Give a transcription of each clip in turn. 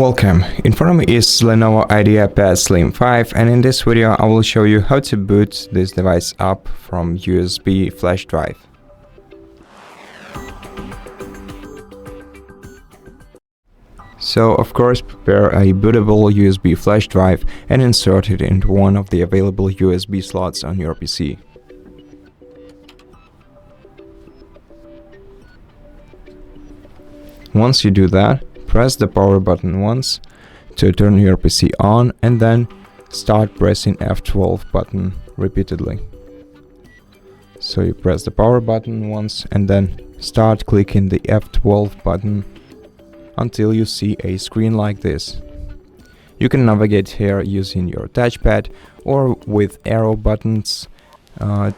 Welcome, in front of me is LENOVO IdeaPad Slim 5, and in this video I will show you how to boot this device up from USB flash drive. So of course prepare a bootable USB flash drive and insert it into one of the available USB slots on your PC. Once you do that, press the power button once to turn your PC on, and then start pressing F12 button repeatedly. So you press the power button once and then start clicking the F12 button until you see a screen like this. You can navigate here using your touchpad or with arrow buttons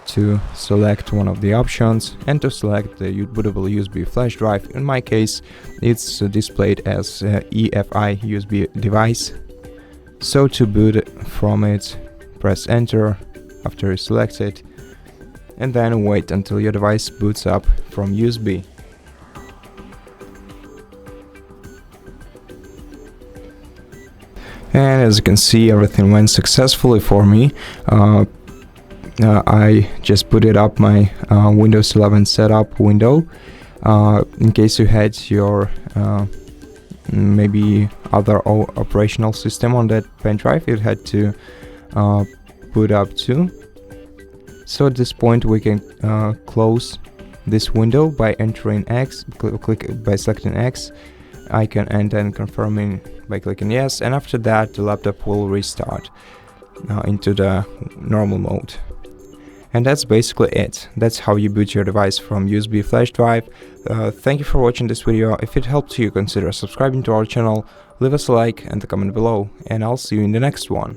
to select one of the options and to select the bootable USB flash drive. In my case, it's displayed as EFI USB device. So to boot from it, press enter after you select it, and then wait until your device boots up from USB. And as you can see, everything went successfully for me. I just booted up my Windows 11 setup window. In case you had your maybe other operational system on that pen drive, it had to boot up too. So at this point we can close this window by entering X, by selecting X icon, and then confirming by clicking yes, and after that the laptop will restart into the normal mode. And that's basically it. That's how you boot your device from USB flash drive. Thank you for watching this video. If it helped you, consider subscribing to our channel, leave us a like and a comment below, and I'll see you in the next one.